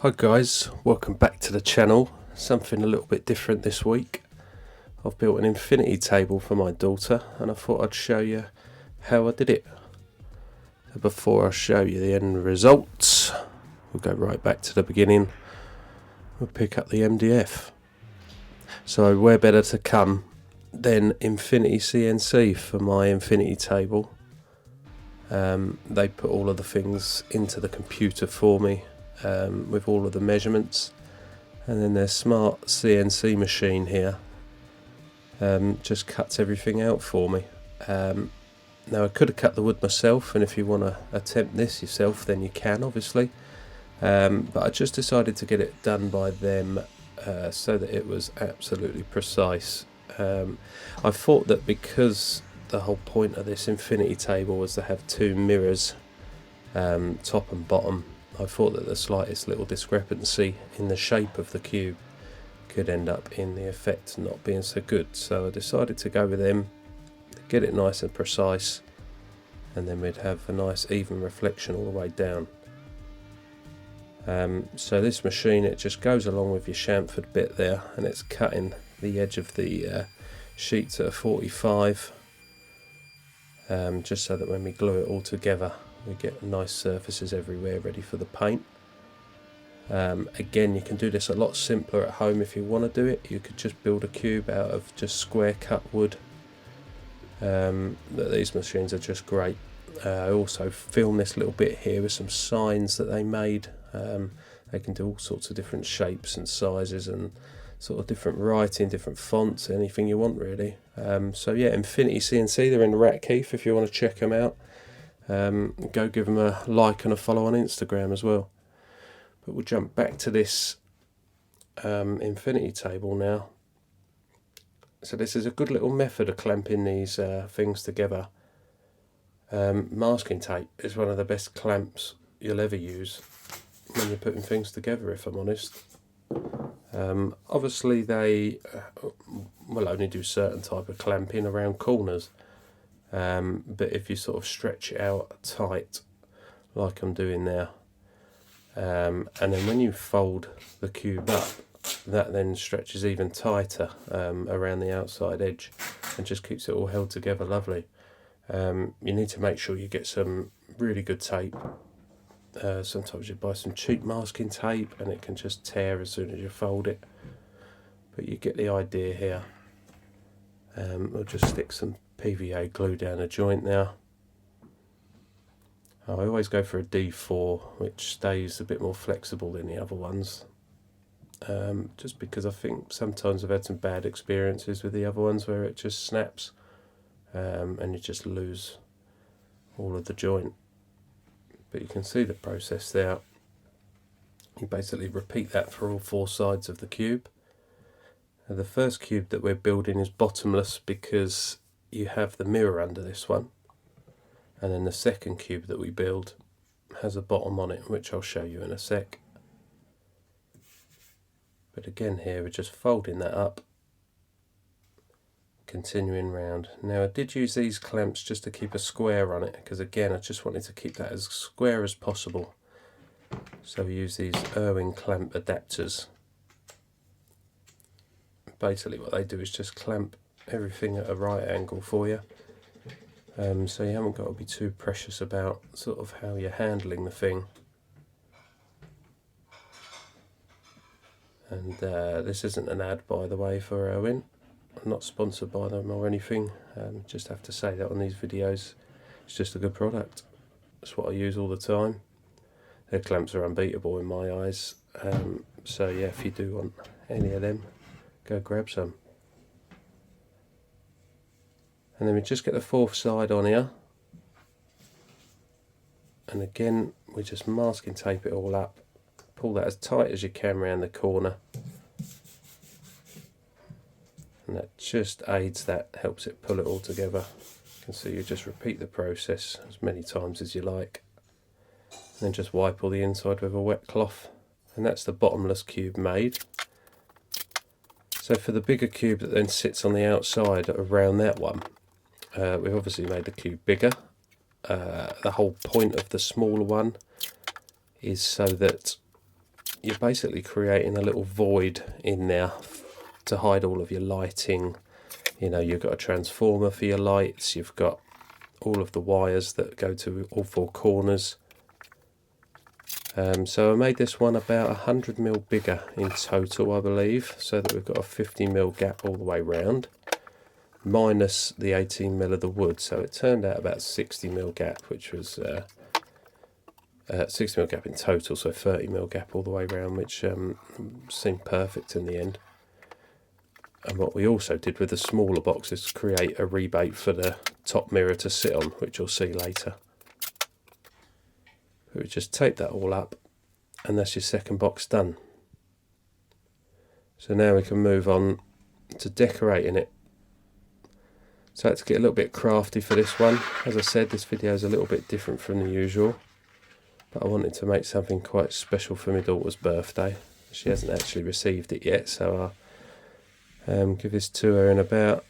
Hi guys, welcome back to the channel. Something a little bit different this week. I've built an infinity table for my daughter and I thought I'd show you how I did it. Before I show you the end results, we'll go right back to the beginning. We'll pick up the MDF. So where better to come than Infinity CNC for my infinity table. They put all of the things into the computer for me. With all of the measurements, and then their smart CNC machine here just cuts everything out for me. Now I could have cut the wood myself, and if you want to attempt this yourself then you can, obviously, but I just decided to get it done by them so that it was absolutely precise. I thought that because the whole point of this infinity table was to have two mirrors, top and bottom, I thought that the slightest little discrepancy in the shape of the cube could end up in the effect not being so good. So I decided to go with them, get it nice and precise, and then we'd have a nice even reflection all the way down. So this machine, it just goes along with your chamfered bit there, and it's cutting the edge of the sheets at a 45, just so that when we glue it all together we get nice surfaces everywhere ready for the paint. Again, you can do this a lot simpler at home if you want to do it. You could just build a cube out of just square cut wood. These machines are just great. I also filmed this little bit here with some signs that they made. They can do all sorts of different shapes and sizes and sort of different writing, different fonts, anything you want really. So yeah, Infinity CNC, they're in Ratkeith if you want to check them out. Go give them a like and a follow on Instagram as well. But we'll jump back to this infinity table now. So this is a good little method of clamping these things together. Masking tape is one of the best clamps you'll ever use when you're putting things together, if I'm honest. Obviously they will only do certain type of clamping around corners. But if you sort of stretch it out tight like I'm doing now, and then when you fold the cube up, that then stretches even tighter around the outside edge and just keeps it all held together lovely. You need to make sure you get some really good tape. Sometimes you buy some cheap masking tape and it can just tear as soon as you fold it, but you get the idea here. We'll just stick some PVA glue down a joint now. I always go for a D4, which stays a bit more flexible than the other ones, just because I think sometimes I've had some bad experiences with the other ones where it just snaps and you just lose all of the joint. But you can see the process there. You basically repeat that for all four sides of the cube. The first cube that we're building is bottomless because you have the mirror under this one, and then the second cube that we build has a bottom on it, which I'll show you in a sec. But again here we're just folding that up, continuing round. Now I did use these clamps just to keep a square on it, because again I just wanted to keep that as square as possible. So we use these Irwin clamp adapters. Basically what they do is just clamp everything at a right angle for you, so you haven't got to be too precious about sort of how you're handling the thing. And this isn't an ad, by the way, for Irwin. I'm not sponsored by them or anything, just have to say that on these videos. It's just a good product. It's what I use all the time. Their clamps are unbeatable in my eyes, so yeah, if you do want any of them, go grab some. And then we just get the fourth side on here, and again we just masking tape it all up, pull that as tight as you can around the corner, and that just aids that, helps it pull it all together. You can see you just repeat the process as many times as you like, and then just wipe all the inside with a wet cloth, and that's the bottomless cube made. So for the bigger cube that then sits on the outside around that one, we've obviously made the cube bigger. The whole point of the smaller one is so that you're basically creating a little void in there to hide all of your lighting. You know, you've got a transformer for your lights, you've got all of the wires that go to all four corners. So I made this one about 100mm bigger in total, I believe, so that we've got a 50mm gap all the way round, minus the 18mm of the wood. So it turned out about 60mm gap, which was 60mm gap in total, so 30mm gap all the way round, which seemed perfect in the end. And what we also did with the smaller box is create a rebate for the top mirror to sit on, which you'll see later. We just tape that all up, and that's your second box done. So now we can move on to decorating it. So I had to get a little bit crafty for this one. As I said, this video is a little bit different from the usual, but I wanted to make something quite special for my daughter's birthday. She hasn't actually received it yet, so I'll give this to her in about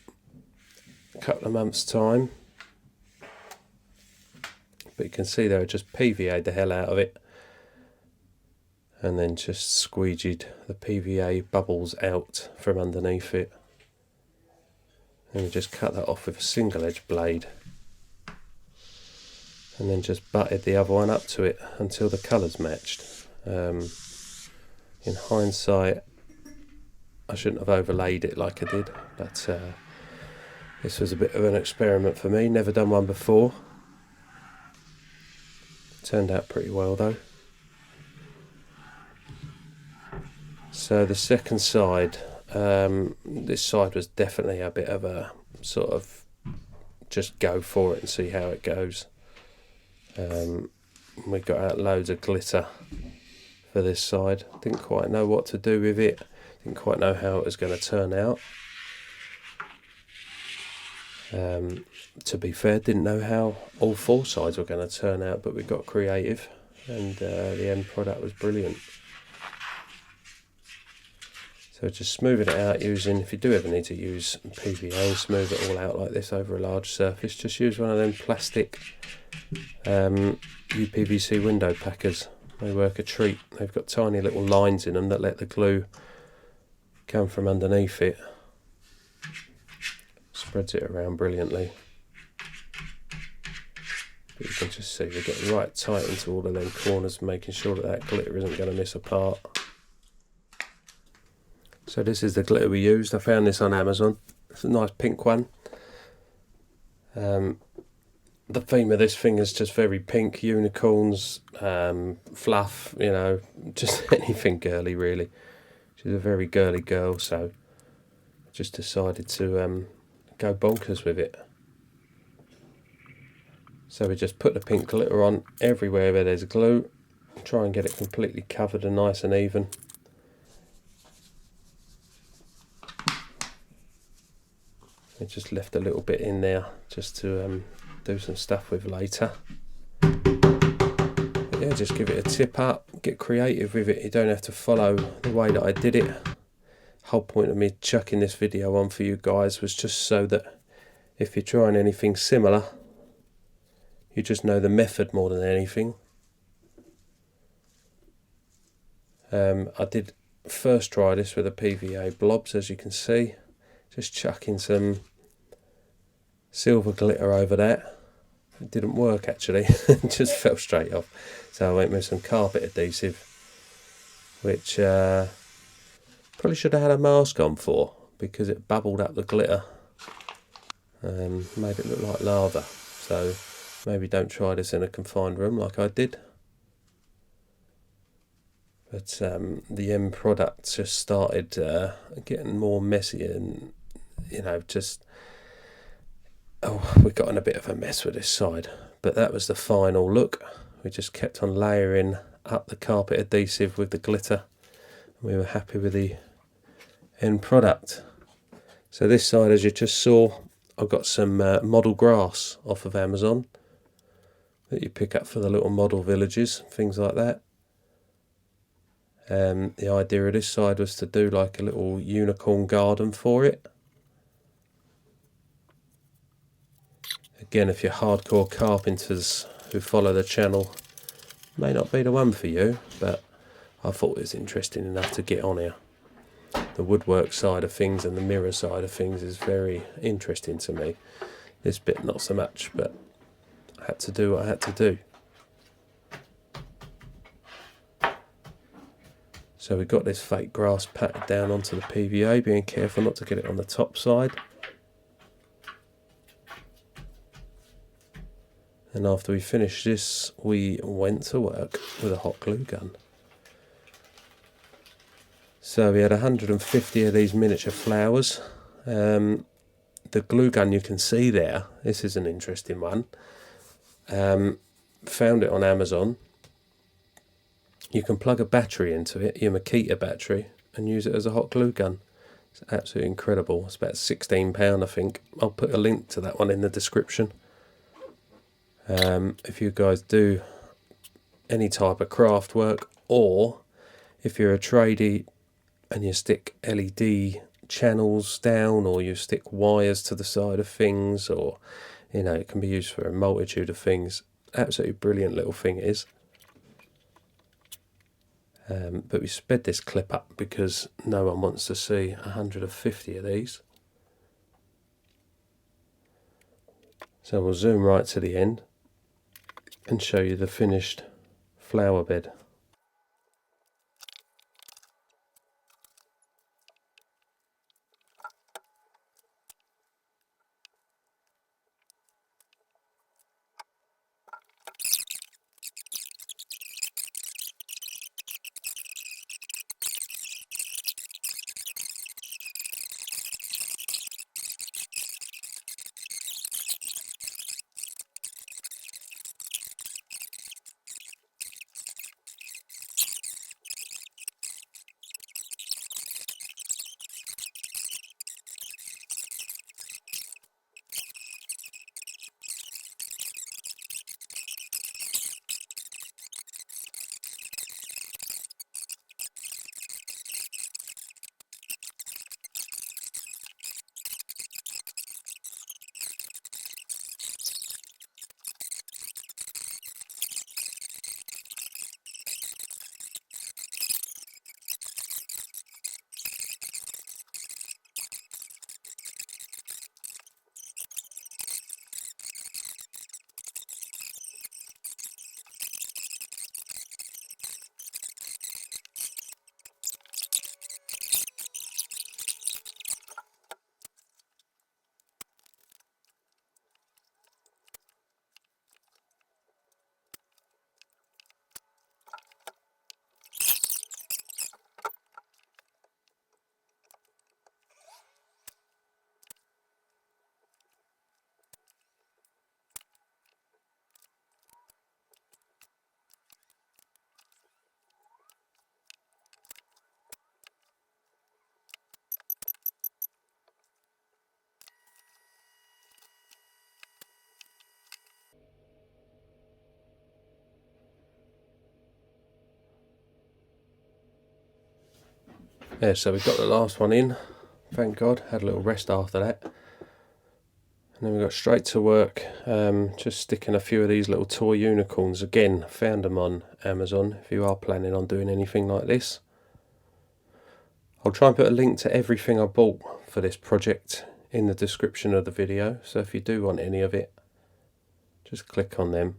a couple of months' time. But you can see there I just PVA'd the hell out of it, and then just squeegeed the PVA bubbles out from underneath it. And we just cut that off with a single edge blade, and then just butted the other one up to it until the colours matched. In hindsight, I shouldn't have overlaid it like I did, but this was a bit of an experiment for me, never done one before. Turned out pretty well though. So the second side, this side was definitely a bit of a sort of just go for it and see how it goes. We got out loads of glitter for this side. Didn't quite know what to do with it, didn't quite know how it was going to turn out. To be fair, didn't know how all four sides were going to turn out, but we got creative, and the end product was brilliant. So just smoothing it out using, if you do ever need to use PVA and smooth it all out like this over a large surface, just use one of them plastic UPVC window packers. They work a treat. They've got tiny little lines in them that let the glue come from underneath it. Spreads it around brilliantly. But you can just see we're getting right tight into all of them corners, making sure that that glitter isn't going to miss apart. So this is the glitter we used. I found this on Amazon. It's a nice pink one. The theme of this thing is just very pink, unicorns, fluff, you know, just anything girly really. She's a very girly girl, so I just decided to go bonkers with it. So we just put the pink glitter on everywhere where there's glue, try and get it completely covered and nice and even. I just left a little bit in there just to do some stuff with later. But yeah, just give it a tip up, get creative with it. You don't have to follow the way that I did it. Whole point of me chucking this video on for you guys was just so that if you're trying anything similar, you just know the method more than anything. I did first try this with the PVA blobs, as you can see. Just chucking some silver glitter over that. It didn't work actually, it just fell straight off. So I went with some carpet adhesive, which probably should have had a mask on for, because it bubbled up the glitter and made it look like lava. So maybe don't try this in a confined room like I did. But the end product just started getting more messy, and you know, just we got in a bit of a mess with this side. But that was the final look. We just kept on layering up the carpet adhesive with the glitter. We were happy with the end product. So this side, as you just saw, I've got some model grass off of Amazon that you pick up for the little model villages, things like that. The idea of this side was to do like a little unicorn garden for it. Again, if you're hardcore carpenters who follow the channel, may not be the one for you, but I thought it was interesting enough to get on here. The woodwork side of things and the mirror side of things is very interesting to me. This bit not so much, but I had to do what I had to do. So we got this fake grass patted down onto the PVA, being careful not to get it on the top side. And after we finished this, we went to work with a hot glue gun. So we had 150 of these miniature flowers. The glue gun you can see there, this is an interesting one. Found it on Amazon. You can plug a battery into it, your Makita battery, and use it as a hot glue gun. It's absolutely incredible. It's about £16, I think. I'll put a link to that one in the description. If you guys do any type of craft work, or if you're a tradie and you stick LED channels down, or you stick wires to the side of things, or you know, it can be used for a multitude of things. Absolutely brilliant little thing it is. But we sped this clip up because no one wants to see 150 of these. So we'll zoom right to the end and show you the finished flower bed. Yeah, so we got the last one in, thank God. Had a little rest after that. And then we got straight to work, just sticking a few of these little toy unicorns. Again, found them on Amazon if you are planning on doing anything like this. I'll try and put a link to everything I bought for this project in the description of the video. So if you do want any of it, just click on them.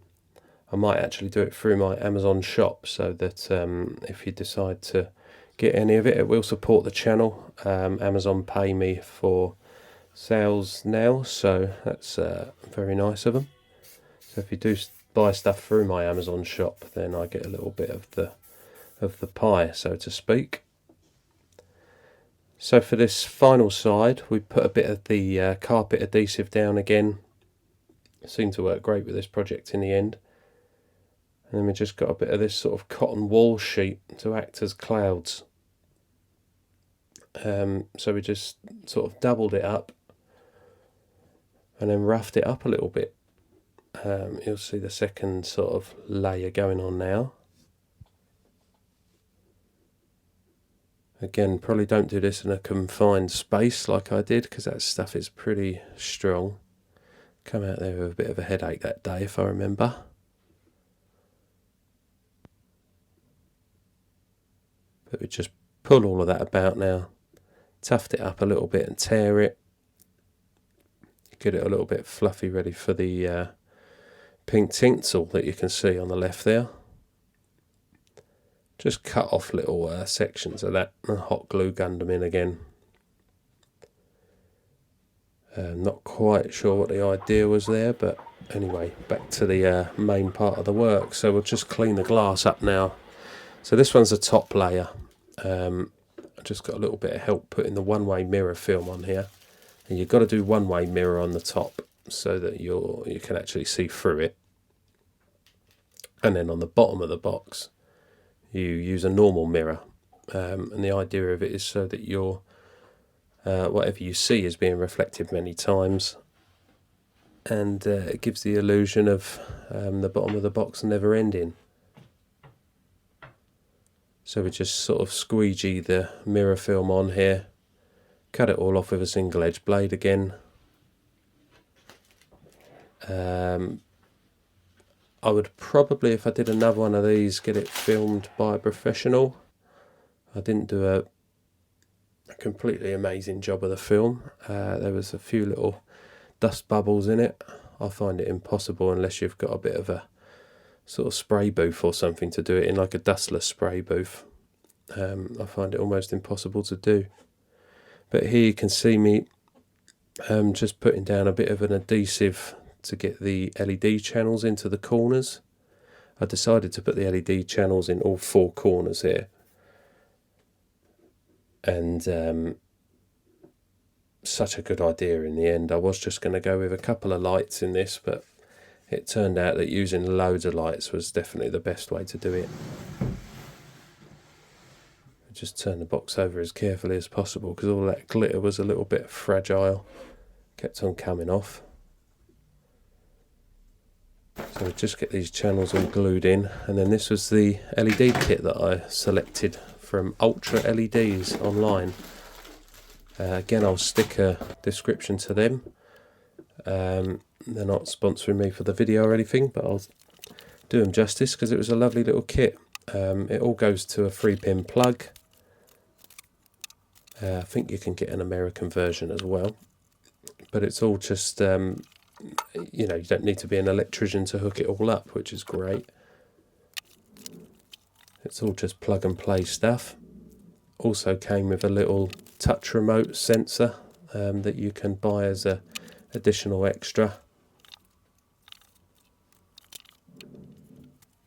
I might actually do it through my Amazon shop, so that if you decide to get any of it, it will support the channel. Amazon pay me for sales now, so that's very nice of them. So if you do buy stuff through my Amazon shop, then I get a little bit of the pie, so to speak. So for this final side, we put a bit of the carpet adhesive down again. It seemed to work great with this project in the end. And then we just got a bit of this sort of cotton wall sheet to act as clouds. So we just sort of doubled it up and then roughed it up a little bit. You'll see the second sort of layer going on now. Again, probably don't do this in a confined space like I did, because that stuff is pretty strong. Come out there with a bit of a headache that day, if I remember. But we just pull all of that about now, tuft it up a little bit and tear it, get it a little bit fluffy, ready for the pink tinsel that you can see on the left there. Just cut off little sections of that and hot glue gunned them in again. Not quite sure what the idea was there, but anyway, back to the main part of the work. So we'll just clean the glass up now. So this one's a top layer. I just got a little bit of help putting the one-way mirror film on here. And you've got to do one-way mirror on the top so that you can actually see through it. And then on the bottom of the box, you use a normal mirror. And the idea of it is so that your whatever you see is being reflected many times, and it gives the illusion of the bottom of the box never ending. So we just sort of squeegee the mirror film on here, cut it all off with a single edge blade again. I would probably, if I did another one of these, get it filmed by a professional. I didn't do a completely amazing job of the film. There was a few little dust bubbles in it. I find it impossible unless you've got a bit of a sort of spray booth or something to do it in, like a dustless spray booth. I find it almost impossible to do. But here you can see me just putting down a bit of an adhesive to get the LED channels into the corners. I decided to put the LED channels in all four corners here. And such a good idea in the end. I was just going to go with a couple of lights in this, but it turned out that using loads of lights was definitely the best way to do it. Just turn the box over as carefully as possible because all that glitter was a little bit fragile, kept on coming off. So we just get these channels all glued in, and then this was the LED kit that I selected from Ultra LEDs online. Again, I'll stick a description to them. They're not sponsoring me for the video or anything, but I'll do them justice because it was a lovely little kit. It all goes to a 3-pin plug. I think you can get an American version as well, but it's all just you don't need to be an electrician to hook it all up, which is great. It's all just plug and play stuff. Also came with a little touch remote sensor that you can buy as a additional extra.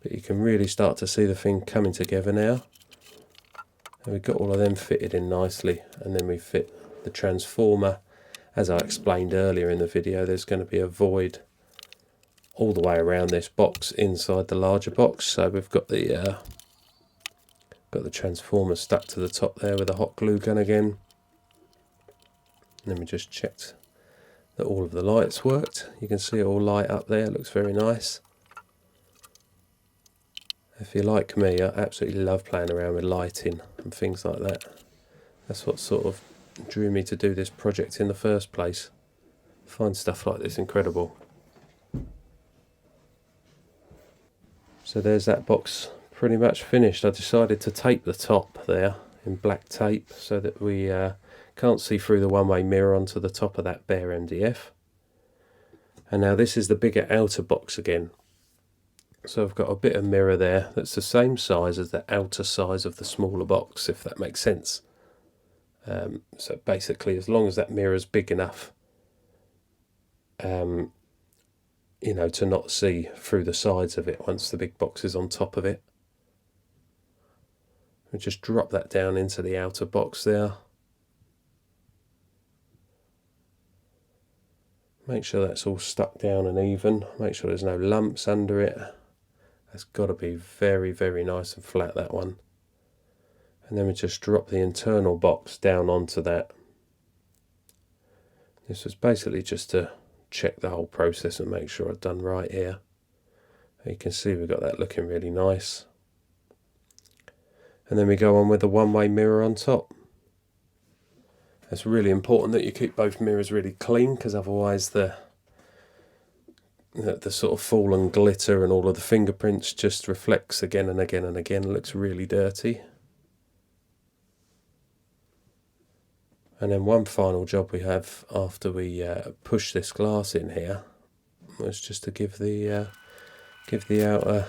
But you can really start to see the thing coming together now. And we've got all of them fitted in nicely, and then we fit the transformer. As I explained earlier in the video, there's going to be a void all the way around this box inside the larger box. So we've got the transformer stuck to the top there with a hot glue gun again. And then we just checked that all of the lights worked. You can see it all light up there, it looks very nice. If you're like me, I absolutely love playing around with lighting and things like that. That's what sort of drew me to do this project in the first place. I find stuff like this incredible. So there's that box pretty much finished. I decided to tape the top there in black tape so that we can't see through the one-way mirror onto the top of that bare MDF. And now this is the bigger outer box again. So I've got a bit of mirror there that's the same size as the outer size of the smaller box, if that makes sense. So basically, as long as that mirror is big enough, to not see through the sides of it once the big box is on top of it. We just drop that down into the outer box there. Make sure that's all stuck down and even. Make sure there's no lumps under it. That's got to be very, very nice and flat, that one. And then we just drop the internal box down onto that. This was basically just to check the whole process and make sure I'd done right here. You can see we've got that looking really nice. And then we go on with the one-way mirror on top. It's really important that you keep both mirrors really clean, because otherwise the sort of fallen glitter and all of the fingerprints just reflects again and again and again. It looks really dirty. And then one final job we have after we push this glass in here was just to give the outer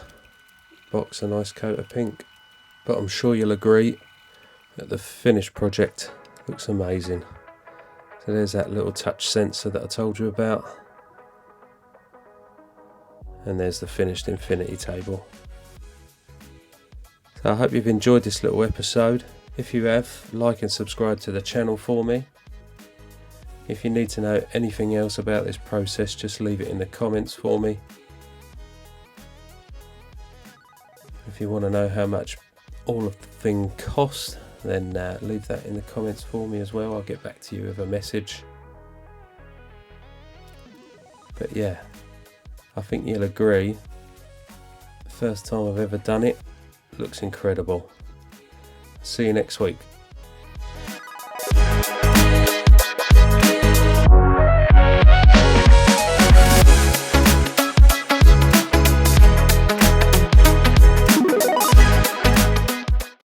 box a nice coat of pink. But I'm sure you'll agree that the finished project looks amazing. So there's that little touch sensor that I told you about. And there's the finished infinity table. So I hope you've enjoyed this little episode. If you have, like and subscribe to the channel for me. If you need to know anything else about this process, just leave it in the comments for me. If you want to know how much all of the thing cost, then leave that in the comments for me as well. I'll get back to you with a message. But yeah, I think you'll agree, the first time I've ever done it, looks incredible. See you next week.